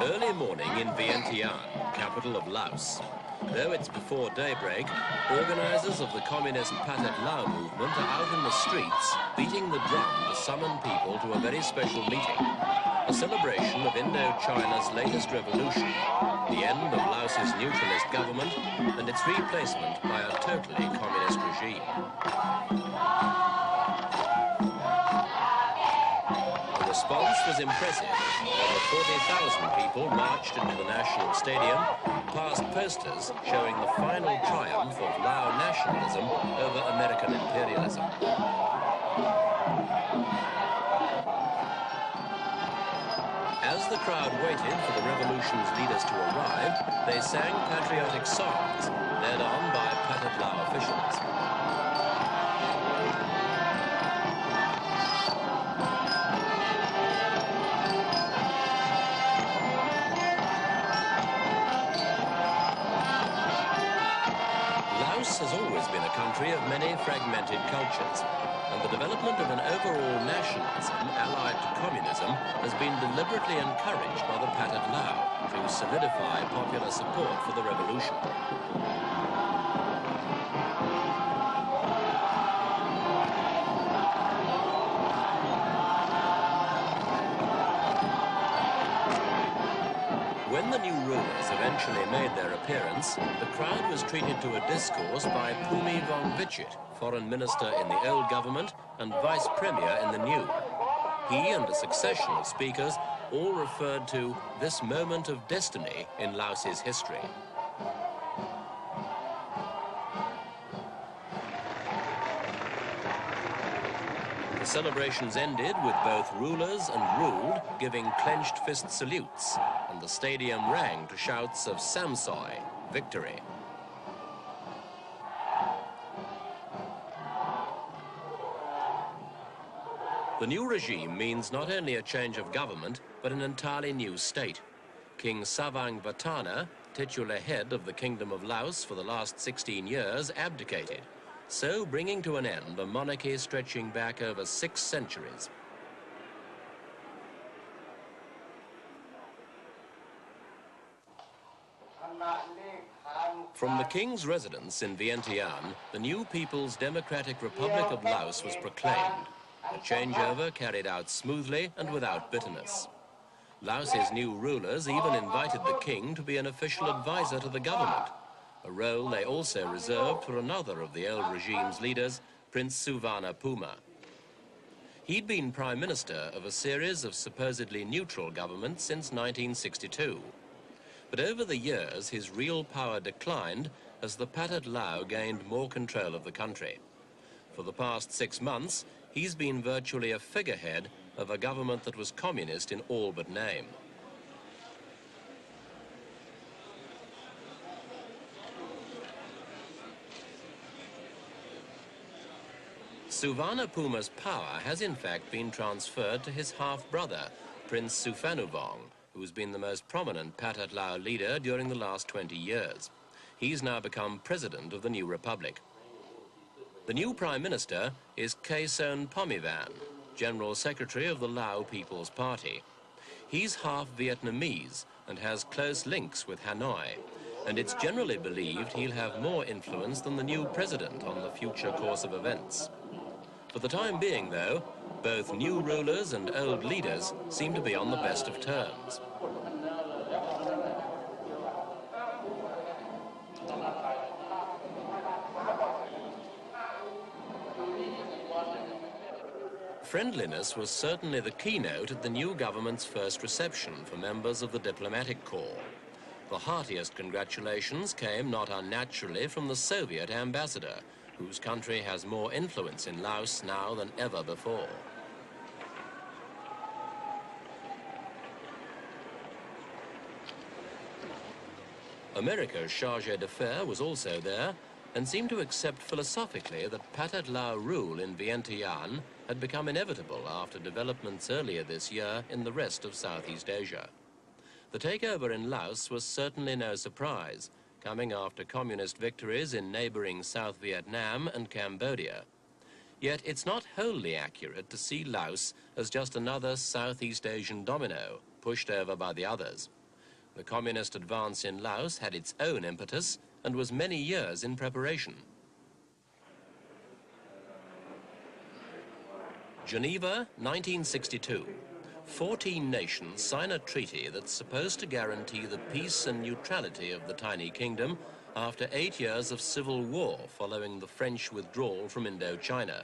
Early morning in Vientiane, capital of Laos. Though it's before daybreak, organizers of the communist Pathet Lao movement are out in the streets, beating the drum to summon people to a very special meeting. A celebration of Indochina's latest revolution, the end of Laos's neutralist government, and its replacement by a totally communist regime. The response was impressive. Over 40,000 people marched into the National Stadium, past posters showing the final triumph of Lao nationalism over American imperialism. As the crowd waited for the revolution's leaders to arrive, they sang patriotic songs, led on by Pathet Lao officials. Laos has always been a country of many fragmented cultures, and the development of an overall nationalism allied to communism has been deliberately encouraged by the Pathet Lao to solidify popular support for the revolution. When the new rulers eventually made their appearance, the crowd was treated to a discourse by Phumi Vongvichit, foreign minister in the old government and vice premier in the new. He and a succession of speakers all referred to this moment of destiny in Laos's history. The celebrations ended with both rulers and ruled giving clenched fist salutes, and the stadium rang to shouts of Samsoy, victory. The new regime means not only a change of government, but an entirely new state. King Savang Vatthana, titular head of the Kingdom of Laos for the last 16 years, abdicated, so bringing to an end a monarchy stretching back over 6 centuries. From the king's residence in Vientiane, the new People's Democratic Republic of Laos was proclaimed, a changeover carried out smoothly and without bitterness. Laos's new rulers even invited the king to be an official advisor to the government, a role they also reserved for another of the old regime's leaders, Prince Suvarna Phuma. He'd been prime minister of a series of supposedly neutral governments since 1962. But over the years, his real power declined as the Pathet Lao gained more control of the country. For the past 6 months, he's been virtually a figurehead of a government that was communist in all but name. Suvarna Phuma's power has in fact been transferred to his half-brother, Prince Suphanuvong, who's been the most prominent Pathet Lao leader during the last 20 years. He's now become president of the new republic. The new prime minister is Kason Pomivan, general secretary of the Lao People's Party. He's half Vietnamese and has close links with Hanoi, and it's generally believed he'll have more influence than the new president on the future course of events. For the time being, though, both new rulers and old leaders seem to be on the best of terms. Friendliness was certainly the keynote at the new government's first reception for members of the diplomatic corps. The heartiest congratulations came not unnaturally from the Soviet ambassador, whose country has more influence in Laos now than ever before. America's chargé d'affaires was also there and seemed to accept philosophically that Pathet Lao rule in Vientiane had become inevitable after developments earlier this year in the rest of Southeast Asia. The takeover in Laos was certainly no surprise, coming after communist victories in neighboring South Vietnam and Cambodia. Yet it's not wholly accurate to see Laos as just another Southeast Asian domino pushed over by the others. The communist advance in Laos had its own impetus and was many years in preparation. Geneva, 1962. 14 nations sign a treaty that's supposed to guarantee the peace and neutrality of the tiny kingdom after 8 years of civil war following the French withdrawal from Indochina.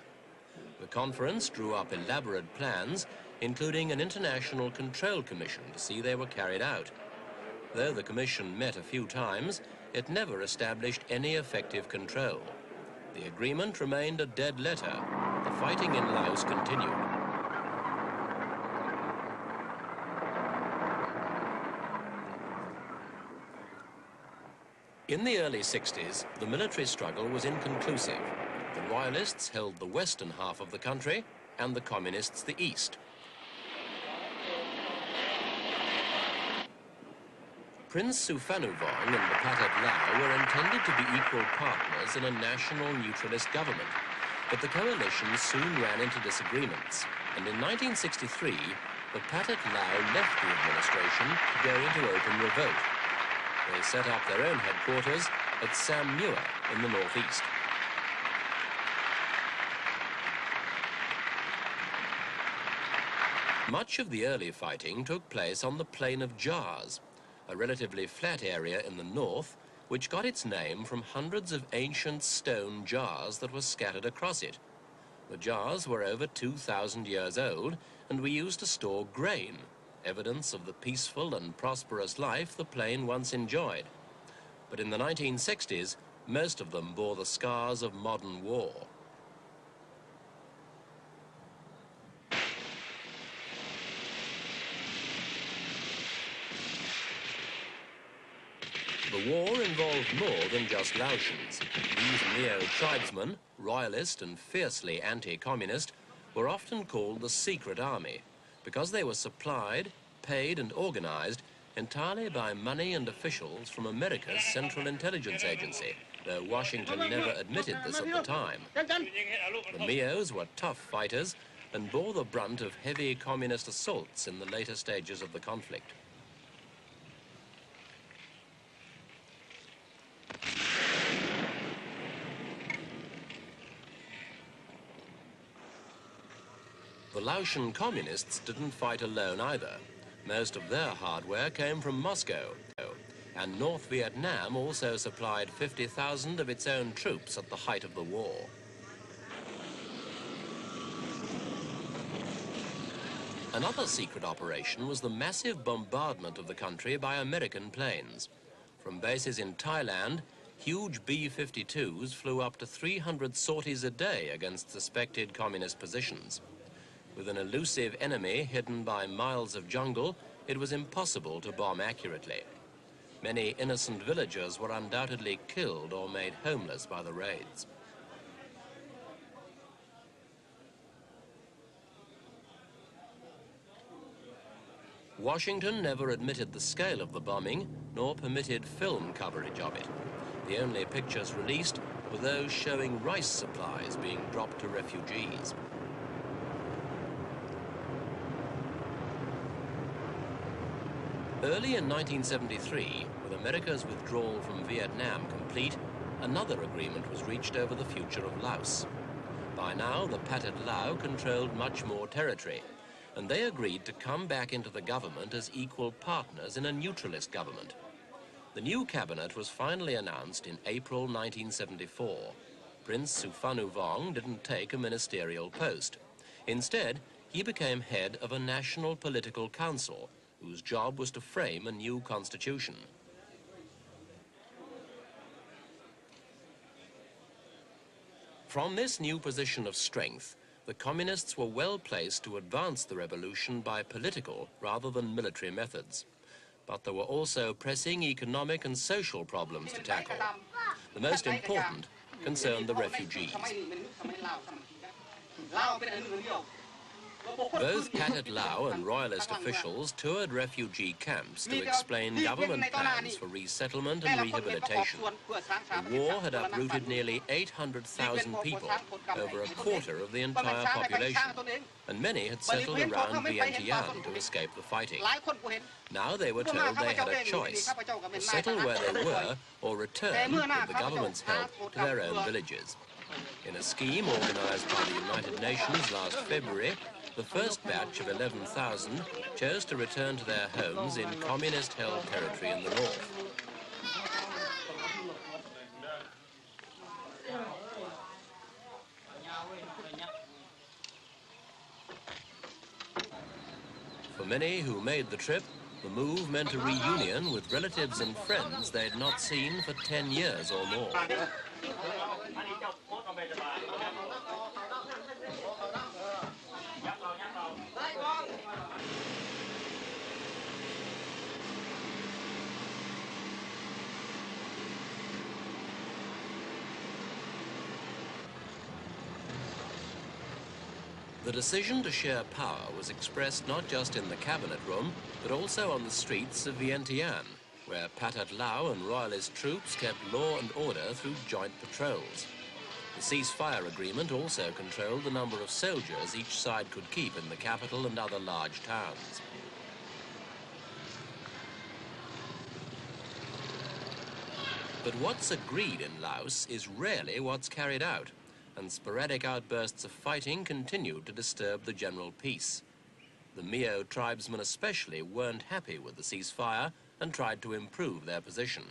The conference drew up elaborate plans, including an international control commission to see they were carried out. Though the commission met a few times, it never established any effective control. The agreement remained a dead letter. The fighting in Laos continued. In the early 60s, the military struggle was inconclusive. The royalists held the western half of the country and the communists the east. Prince Suphanuvong and the Pathet Lao were intended to be equal partners in a national neutralist government, but the coalition soon ran into disagreements, and in 1963, the Pathet Lao left the administration to go into open revolt. They set up their own headquarters at Sam Mua in the northeast. Much of the early fighting took place on the plain of Jars, a relatively flat area in the north, which got its name from hundreds of ancient stone jars that were scattered across it. The jars were over 2,000 years old and were used to store grain, evidence of the peaceful and prosperous life the plain once enjoyed. But in the 1960s, most of them bore the scars of modern war. The war involved more than just Laotians. These Neo tribesmen, royalist and fiercely anti-communist, were often called the secret army because they were supplied, paid and organized entirely by money and officials from America's Central Intelligence Agency, though Washington never admitted this at the time. The Mios were tough fighters and bore the brunt of heavy communist assaults in the later stages of the conflict. The Laotian communists didn't fight alone either. Most of their hardware came from Moscow, and North Vietnam also supplied 50,000 of its own troops at the height of the war. Another secret operation was the massive bombardment of the country by American planes. From bases in Thailand, huge B-52s flew up to 300 sorties a day against suspected communist positions. With an elusive enemy hidden by miles of jungle, it was impossible to bomb accurately. Many innocent villagers were undoubtedly killed or made homeless by the raids. Washington never admitted the scale of the bombing, nor permitted film coverage of it. The only pictures released were those showing rice supplies being dropped to refugees. Early in 1973, with America's withdrawal from Vietnam complete, another agreement was reached over the future of Laos. By now, the Pathet Lao controlled much more territory, and they agreed to come back into the government as equal partners in a neutralist government. The new cabinet was finally announced in April 1974. Prince Suphanuvong didn't take a ministerial post. Instead, he became head of a national political council, whose job was to frame a new constitution. From this new position of strength, the communists were well placed to advance the revolution by political rather than military methods. But there were also pressing economic and social problems to tackle. The most important concerned the refugees. Both Pathet Lao and royalist officials toured refugee camps to explain government plans for resettlement and rehabilitation. The war had uprooted nearly 800,000 people, over a quarter of the entire population, and many had settled around Vientiane to escape the fighting. Now they were told they had a choice, to settle where they were or return, with the government's help, to their own villages. In a scheme organised by the United Nations last February, the first batch of 11,000 chose to return to their homes in communist-held territory in the north. For many who made the trip, the move meant a reunion with relatives and friends they'd not seen for 10 years or more. The decision to share power was expressed not just in the cabinet room, but also on the streets of Vientiane, where Pathet Lao and royalist troops kept law and order through joint patrols. The ceasefire agreement also controlled the number of soldiers each side could keep in the capital and other large towns. But what's agreed in Laos is rarely what's carried out, and sporadic outbursts of fighting continued to disturb the general peace. The Mio tribesmen especially weren't happy with the ceasefire and tried to improve their position.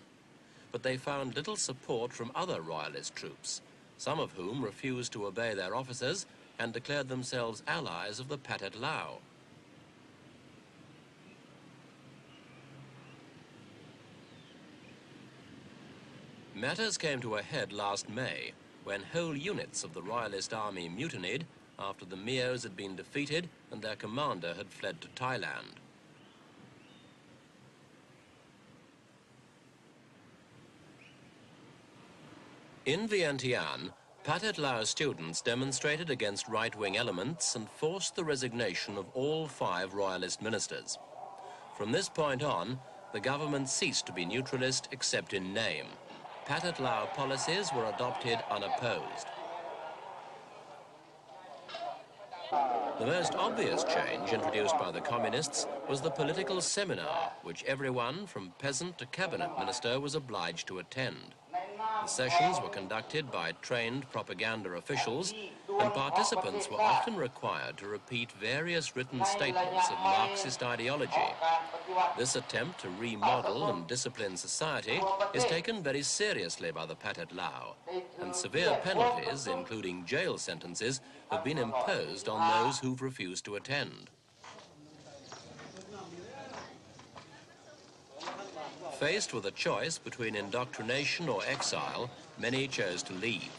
But they found little support from other royalist troops, some of whom refused to obey their officers and declared themselves allies of the Pathet Lao. Matters came to a head last May, when whole units of the royalist army mutinied after the Mios had been defeated and their commander had fled to Thailand. In Vientiane, Pathet Lao students demonstrated against right-wing elements and forced the resignation of all 5 royalist ministers. From this point on, the government ceased to be neutralist except in name. Pathet Lao policies were adopted unopposed. The most obvious change introduced by the communists was the political seminar, which everyone from peasant to cabinet minister was obliged to attend. The sessions were conducted by trained propaganda officials, and participants were often required to repeat various written statements of Marxist ideology. This attempt to remodel and discipline society is taken very seriously by the Pathet Lao, and severe penalties, including jail sentences, have been imposed on those who've refused to attend. Faced with a choice between indoctrination or exile, many chose to leave.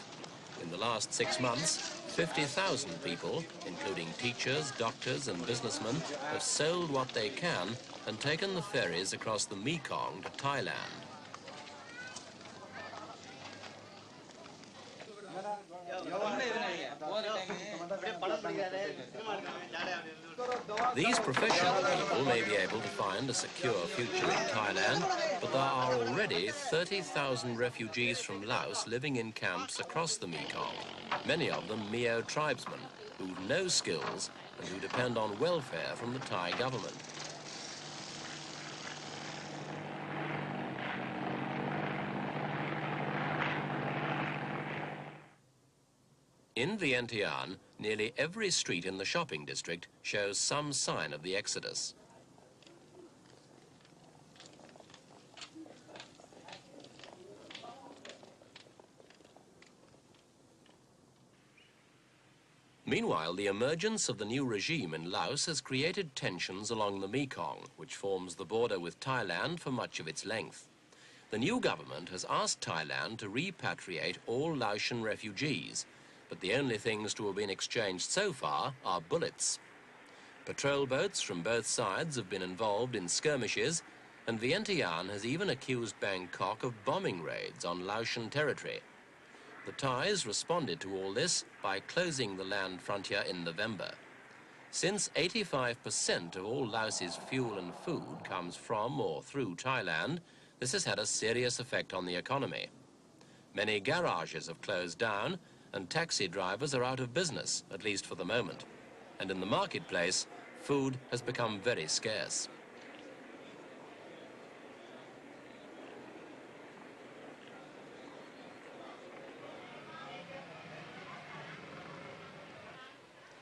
In the last 6 months, 50,000 people, including teachers, doctors and businessmen, have sold what they can and taken the ferries across the Mekong to Thailand. These professional people may be able to find a secure future in Thailand, but there are already 30,000 refugees from Laos living in camps across the Mekong, many of them Mio tribesmen who've no skills and who depend on welfare from the Thai government. In Vientiane, nearly every street in the shopping district shows some sign of the exodus. Meanwhile, the emergence of the new regime in Laos has created tensions along the Mekong, which forms the border with Thailand for much of its length. The new government has asked Thailand to repatriate all Laotian refugees, but the only things to have been exchanged so far are bullets. Patrol boats from both sides have been involved in skirmishes, and Vientiane has even accused Bangkok of bombing raids on Laotian territory. The Thais responded to all this by closing the land frontier in November. Since 85% of all Laos's fuel and food comes from or through Thailand, this has had a serious effect on the economy. Many garages have closed down, and taxi drivers are out of business, at least for the moment. And in the marketplace, food has become very scarce.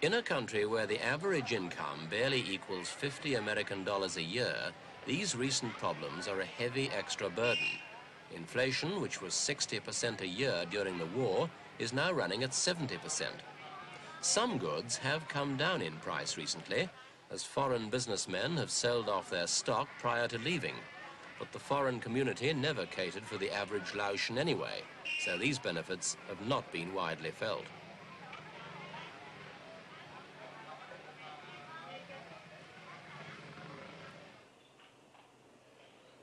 In a country where the average income barely equals $50 American a year, these recent problems are a heavy extra burden. Inflation, which was 60% a year during the war, is now running at 70%. Some goods have come down in price recently, as foreign businessmen have sold off their stock prior to leaving. But the foreign community never catered for the average Laotian anyway, so these benefits have not been widely felt.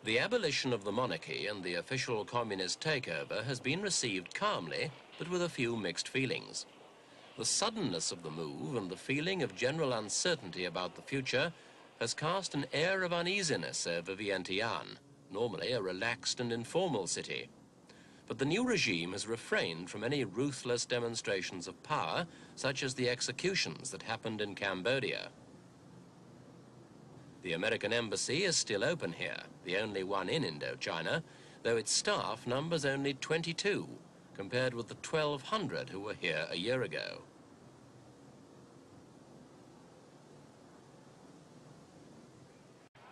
The abolition of the monarchy and the official communist takeover has been received calmly, but with a few mixed feelings. The suddenness of the move and the feeling of general uncertainty about the future has cast an air of uneasiness over Vientiane, normally a relaxed and informal city. But the new regime has refrained from any ruthless demonstrations of power, such as the executions that happened in Cambodia. The American embassy is still open here, the only one in Indochina, though its staff numbers only 22, compared with the 1,200 who were here a year ago.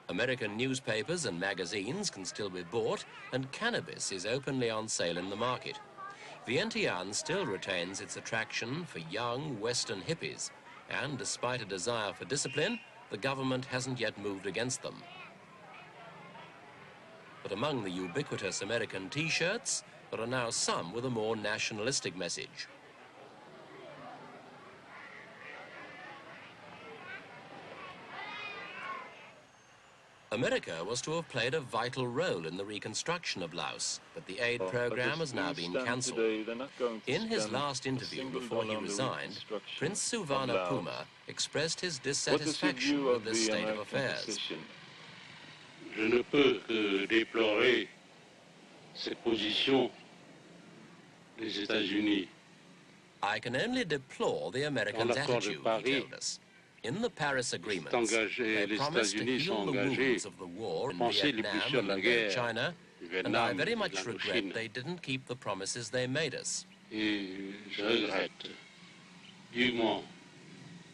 American newspapers and magazines can still be bought, and cannabis is openly on sale in the market. Vientiane still retains its attraction for young Western hippies, and despite a desire for discipline, the government hasn't yet moved against them. But among the ubiquitous American T-shirts, there are now some with a more nationalistic message. America was to have played a vital role in the reconstruction of Laos, but the aid program has now been cancelled. In his last interview before he resigned, Prince Suvarnabhumi expressed his dissatisfaction with this state of affairs. Je ne peux que déplorer cette position des États-Unis. I can only deplore the Americans' attitude, he told us. In the Paris agreements, they promised to heal the wounds of the war in Vietnam and Indochina, and I very much regret they didn't keep the promises they made us. Et je regrette vivement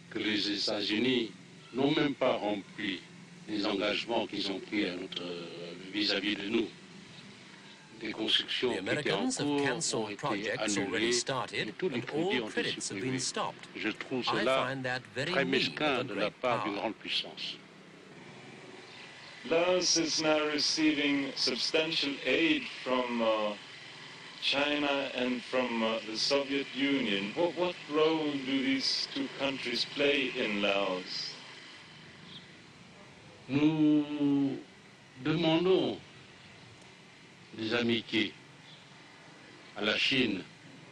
que les États-Unis n'ont même pas rempli les engagements qu'ils ont pris vis-à-vis de nous. The Americans have cancelled projects already started, and all credits have been stopped. I find that very mean of a great power. Laos is now receiving substantial aid from China and from the Soviet Union. What role do these two countries play in Laos? Nous demandons des amitiés à la Chine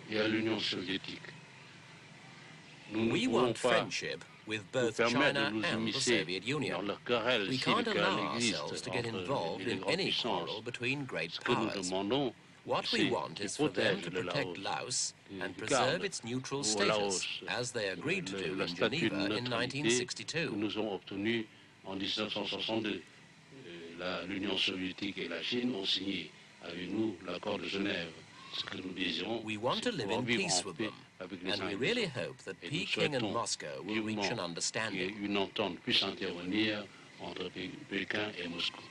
et à l'Union soviétique. We want friendship with both China and the Soviet Union. We can't allow ourselves to get involved in any quarrel between great powers. What we want is for them to protect Laos and preserve its neutral status, as they agreed to do in Geneva in 1962. En 1962, l'Union soviétique et la Chine ont signé avec nous l'accord de Genève. Ce que nous désirons, we want to live in peace with them, and we really hope that Peking and Moscow will reach an understanding. Une entente puisse intervenir entre Pékin et Moscou.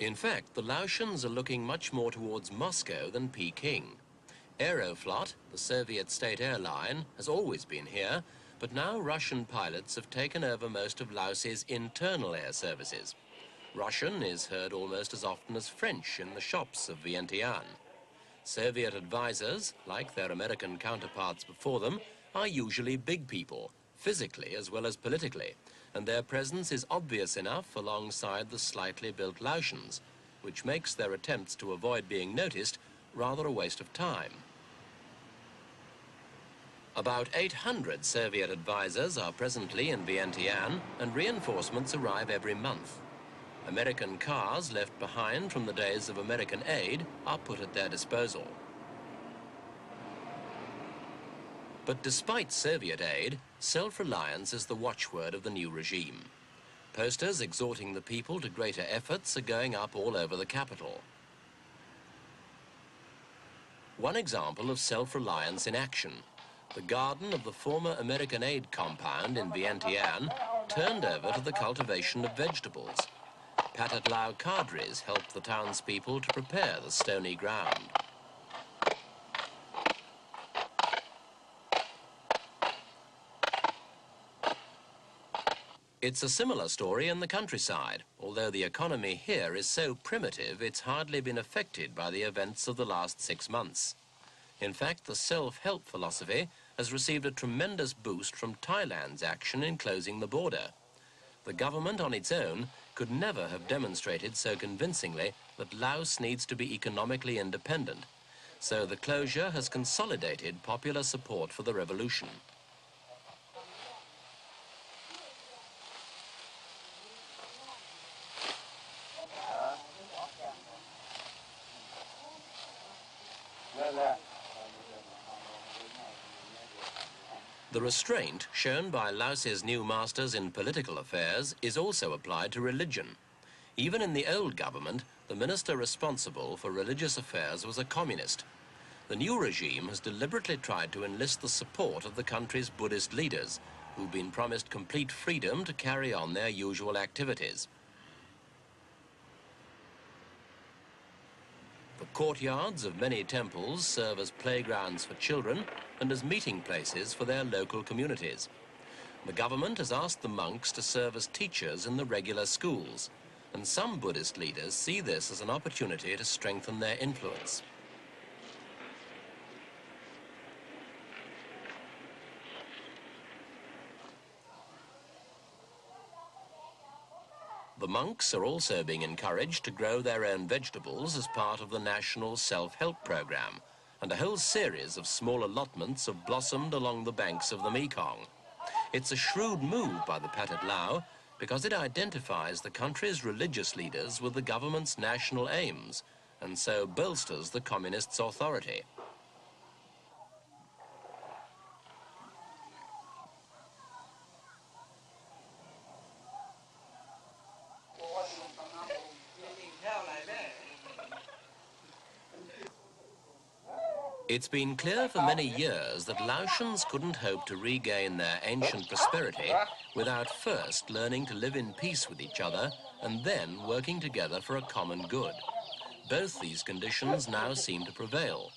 In fact, the Laotians are looking much more towards Moscow than Peking. Aeroflot, the Soviet state airline, has always been here, but now Russian pilots have taken over most of Laos's internal air services. Russian is heard almost as often as French in the shops of Vientiane. Soviet advisors, like their American counterparts before them, are usually big people, physically as well as politically, and their presence is obvious enough alongside the slightly built Laotians, which makes their attempts to avoid being noticed rather a waste of time. About 800 Soviet advisors are presently in Vientiane, and reinforcements arrive every month. American cars left behind from the days of American aid are put at their disposal. But despite Soviet aid, self-reliance is the watchword of the new regime. Posters exhorting the people to greater efforts are going up all over the capital. One example of self-reliance in action: the garden of the former American aid compound in Vientiane turned over to the cultivation of vegetables. Pathet Lao cadres helped the townspeople to prepare the stony ground. It's a similar story in the countryside, although the economy here is so primitive it's hardly been affected by the events of the last 6 months. In fact, the self-help philosophy has received a tremendous boost from Thailand's action in closing the border. The government on its own could never have demonstrated so convincingly that Laos needs to be economically independent, so the closure has consolidated popular support for the revolution. The restraint shown by Laos's new masters in political affairs is also applied to religion. Even in the old government, the minister responsible for religious affairs was a communist. The new regime has deliberately tried to enlist the support of the country's Buddhist leaders, who've been promised complete freedom to carry on their usual activities. The courtyards of many temples serve as playgrounds for children and as meeting places for their local communities. The government has asked the monks to serve as teachers in the regular schools, and some Buddhist leaders see this as an opportunity to strengthen their influence. The monks are also being encouraged to grow their own vegetables as part of the national self-help program, and a whole series of small allotments have blossomed along the banks of the Mekong. It's a shrewd move by the Pathet Lao because it identifies the country's religious leaders with the government's national aims, and so bolsters the communists' authority. It's been clear for many years that Laotians couldn't hope to regain their ancient prosperity without first learning to live in peace with each other and then working together for a common good. Both these conditions now seem to prevail.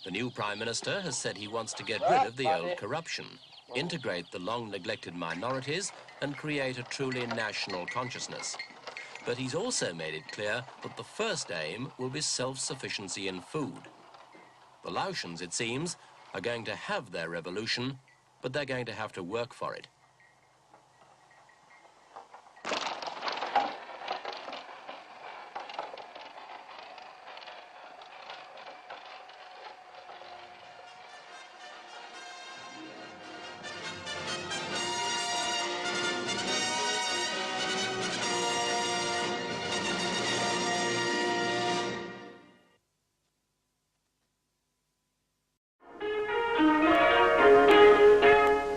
The new Prime Minister has said he wants to get rid of the old corruption, integrate the long-neglected minorities, and create a truly national consciousness. But he's also made it clear that the first aim will be self-sufficiency in food. The Laotians, it seems, are going to have their revolution, but they're going to have to work for it.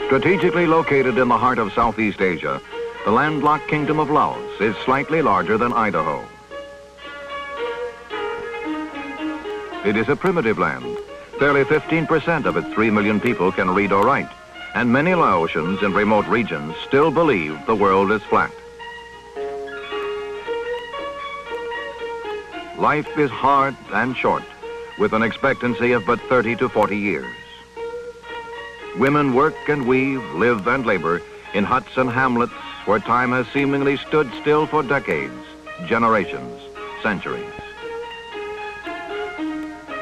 Strategically located in the heart of Southeast Asia, the landlocked Kingdom of Laos is slightly larger than Idaho. It is a primitive land. Barely 15% of its 3 million people can read or write, and many Laotians in remote regions still believe the world is flat. Life is hard and short, with an expectancy of but 30 to 40 years. Women work and weave, live and labor in huts and hamlets where time has seemingly stood still for decades, generations, centuries.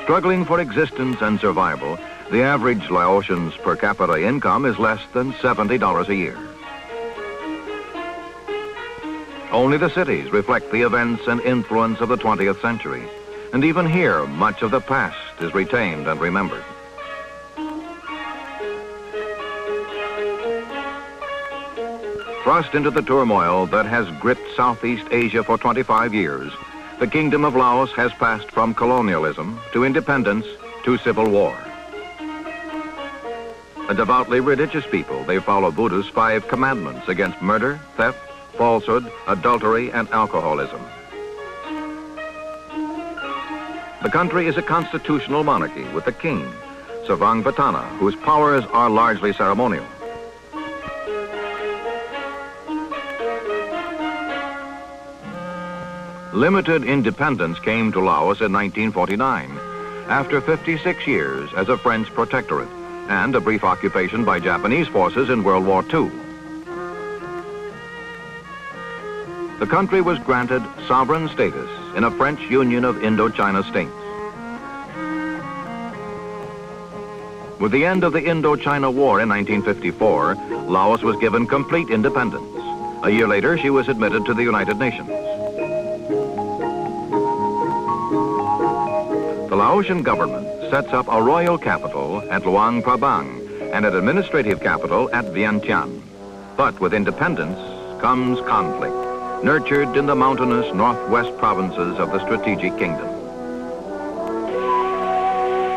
Struggling for existence and survival, the average Laotian's per capita income is less than $70 a year. Only the cities reflect the events and influence of the 20th century, and even here, much of the past is retained and remembered. Thrust into the turmoil that has gripped Southeast Asia for 25 years, the Kingdom of Laos has passed from colonialism to independence to civil war. A devoutly religious people, they follow Buddha's 5 commandments against murder, theft, falsehood, adultery, and alcoholism. The country is a constitutional monarchy with a king, Savangvatthana, whose powers are largely ceremonial. Limited independence came to Laos in 1949, after 56 years as a French protectorate and a brief occupation by Japanese forces in World War II. The country was granted sovereign status in a French Union of Indochina states. With the end of the Indochina War in 1954, Laos was given complete independence. A year later, she was admitted to the United Nations. The Laotian government sets up a royal capital at Luang Prabang and an administrative capital at Vientiane. But with independence comes conflict, nurtured in the mountainous northwest provinces of the strategic kingdom.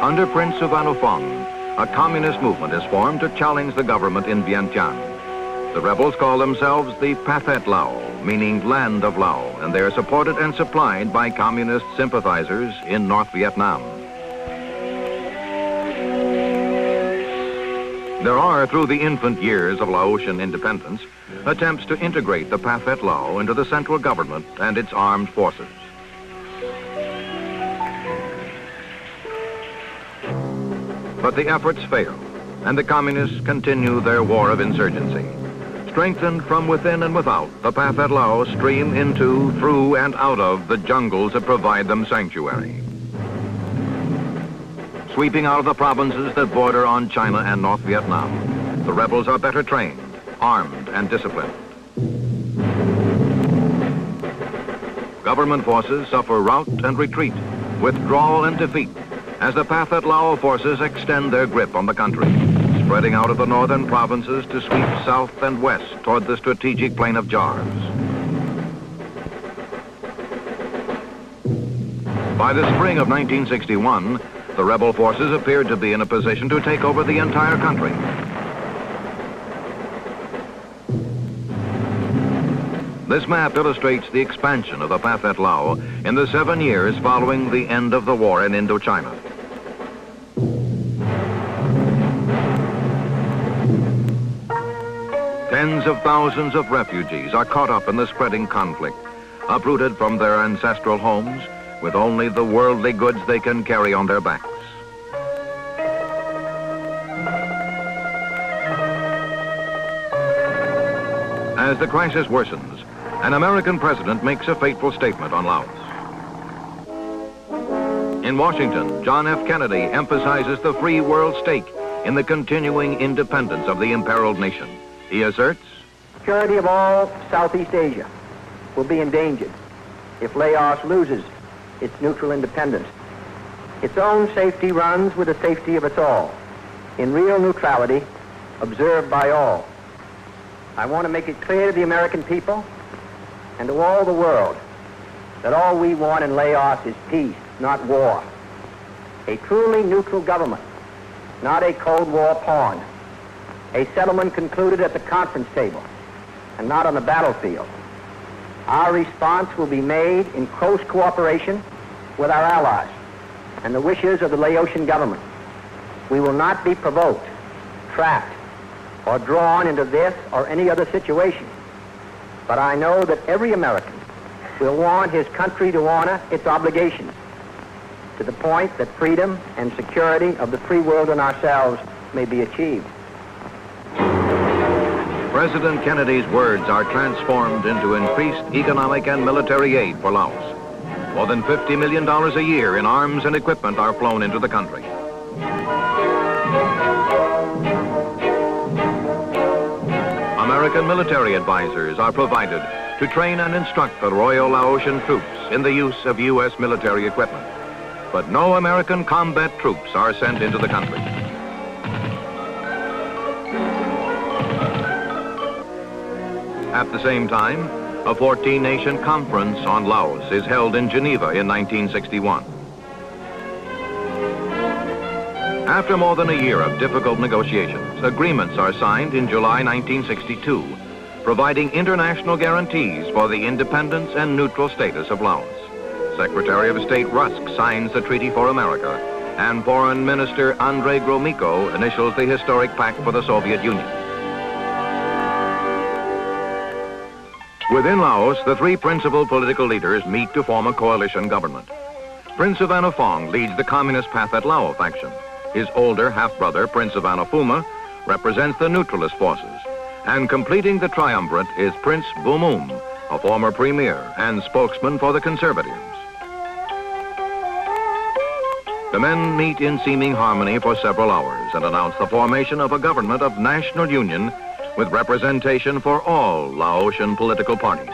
Under Prince Souphanophone, a communist movement is formed to challenge the government in Vientiane. The rebels call themselves the Pathet Lao, meaning land of Lao, and they are supported and supplied by communist sympathizers in North Vietnam. There are, through the infant years of Laotian independence, attempts to integrate the Pathet Lao into the central government and its armed forces. But the efforts fail, and the communists continue their war of insurgency. Strengthened from within and without, the Pathet Lao stream into, through, and out of the jungles that provide them sanctuary. Sweeping out of the provinces that border on China and North Vietnam, the rebels are better trained, armed, and disciplined. Government forces suffer rout and retreat, withdrawal and defeat, as the Pathet Lao forces extend their grip on the country, spreading out of the northern provinces to sweep south and west toward the strategic plain of Jars. By the spring of 1961, the rebel forces appeared to be in a position to take over the entire country. This map illustrates the expansion of the Pathet Lao in the 7 years following the end of the war in Indochina. Tens of thousands of refugees are caught up in the spreading conflict, uprooted from their ancestral homes with only the worldly goods they can carry on their backs. As the crisis worsens, an American president makes a fateful statement on Laos. In Washington, John F. Kennedy emphasizes the free world stake in the continuing independence of the imperiled nation. He asserts, "Security of all Southeast Asia will be endangered if Laos loses its neutral independence. Its own safety runs with the safety of us all, in real neutrality observed by all. I want to make it clear to the American people and to all the world that all we want in Laos is peace, not war. A truly neutral government, not a Cold War pawn. A settlement concluded at the conference table and not on the battlefield. Our response will be made in close cooperation with our allies and the wishes of the Laotian government. We will not be provoked, trapped, or drawn into this or any other situation. But I know that every American will want his country to honor its obligations to the point that freedom and security of the free world and ourselves may be achieved." President Kennedy's words are transformed into increased economic and military aid for Laos. More than $50 million a year in arms and equipment are flown into the country. American military advisors are provided to train and instruct the Royal Laotian troops in the use of U.S. military equipment. But no American combat troops are sent into the country. At the same time, a 14-nation conference on Laos is held in Geneva in 1961. After more than a year of difficult negotiations, agreements are signed in July 1962, providing international guarantees for the independence and neutral status of Laos. Secretary of State Rusk signs the Treaty for America, and Foreign Minister Andrei Gromyko initials the historic pact for the Soviet Union. Within Laos, the three principal political leaders meet to form a coalition government. Prince Suvannavong leads the Communist Pathet Lao faction. His older half-brother, Prince Suvannavong, represents the neutralist forces. And completing the triumvirate is Prince Bumum, a former premier and spokesman for the conservatives. The men meet in seeming harmony for several hours and announce the formation of a government of national union with representation for all Laotian political parties.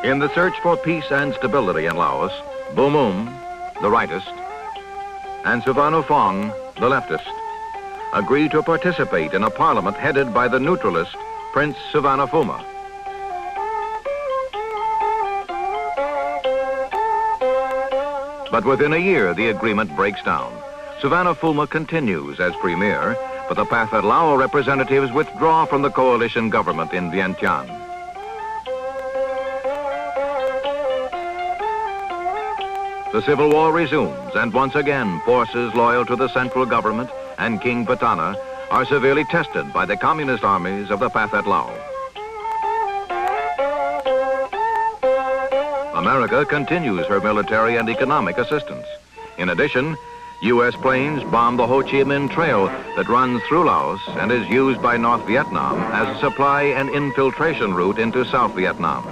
In the search for peace and stability in Laos, Bumum, the rightist, and Suvannavong, the leftist, agree to participate in a parliament headed by the neutralist Prince Suvannavong. But within a year, the agreement breaks down. Suvannavong continues as premier, but the Pathet Lao representatives withdraw from the coalition government in Vientiane. The civil war resumes, and once again, forces loyal to the central government and King Patana are severely tested by the communist armies of the Pathet Lao. America continues her military and economic assistance. In addition, U.S. planes bomb the Ho Chi Minh Trail that runs through Laos and is used by North Vietnam as a supply and infiltration route into South Vietnam.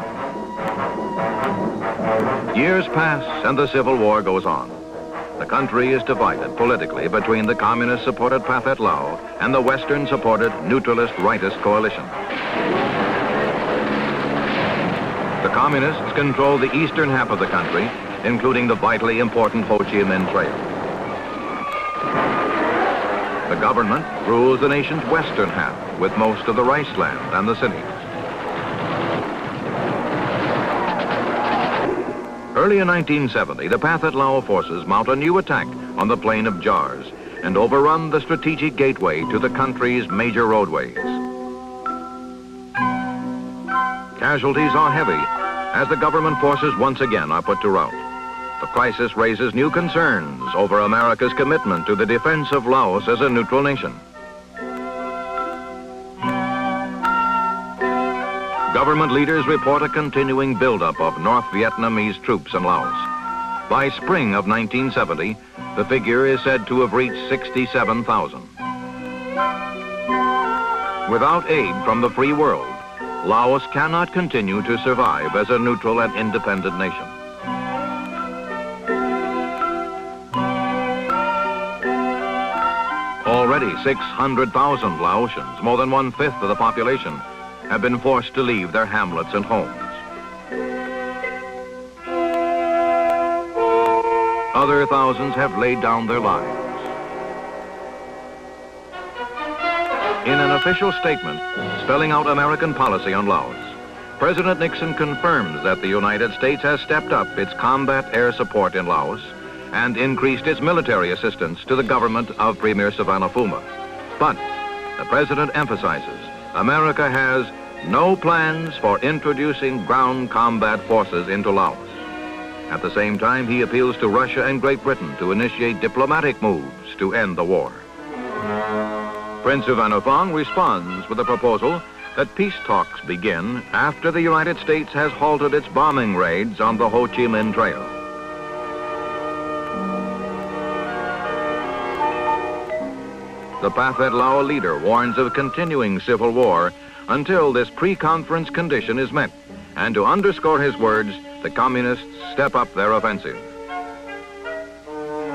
Years pass and the civil war goes on. The country is divided politically between the communist-supported Pathet Lao and the Western-supported neutralist rightist coalition. The communists control the eastern half of the country, including the vitally important Ho Chi Minh Trail. The government rules the nation's western half, with most of the rice land and the cities. Early in 1970, the Pathet Lao forces mount a new attack on the plain of Jars and overrun the strategic gateway to the country's major roadways. Casualties are heavy as the government forces once again are put to rout. The crisis raises new concerns over America's commitment to the defense of Laos as a neutral nation. Government leaders report a continuing buildup of North Vietnamese troops in Laos. By spring of 1970, the figure is said to have reached 67,000. Without aid from the free world, Laos cannot continue to survive as a neutral and independent nation. Already 600,000 Laotians, more than one-fifth of the population, have been forced to leave their hamlets and homes. Other thousands have laid down their lives. In an official statement spelling out American policy on Laos, President Nixon confirms that the United States has stepped up its combat air support in Laos and increased its military assistance to the government of Premier Suvannavong. But the president emphasizes America has no plans for introducing ground combat forces into Laos. At the same time, he appeals to Russia and Great Britain to initiate diplomatic moves to end the war. Prince Suvannavong responds with a proposal that peace talks begin after the United States has halted its bombing raids on the Ho Chi Minh Trail. The Pathet Lao leader warns of continuing civil war until this pre-conference condition is met, and to underscore his words, the communists step up their offensive.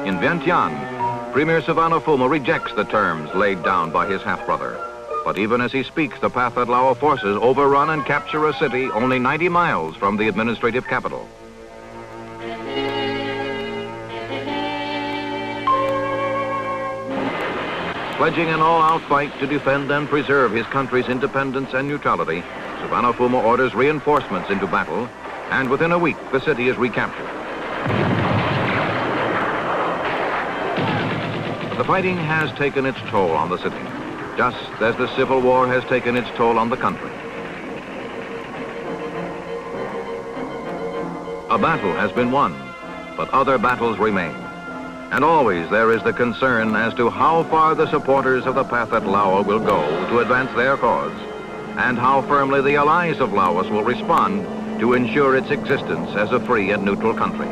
In Vientiane, Premier Suvannavong rejects the terms laid down by his half-brother. But even as he speaks, the Pathet Lao forces overrun and capture a city only 90 miles from the administrative capital. Pledging an all-out fight to defend and preserve his country's independence and neutrality, Suvarnabhuma orders reinforcements into battle, and within a week the city is recaptured. The fighting has taken its toll on the city, just as the Civil War has taken its toll on the country. A battle has been won, but other battles remain. And always there is the concern as to how far the supporters of the path at Lao will go to advance their cause, and how firmly the allies of Laos will respond to ensure its existence as a free and neutral country.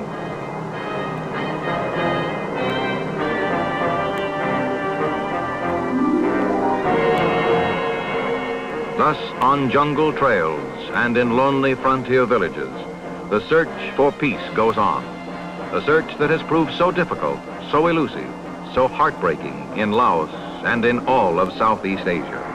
Thus, on jungle trails and in lonely frontier villages, the search for peace goes on. A search that has proved so difficult, so elusive, so heartbreaking in Laos and in all of Southeast Asia.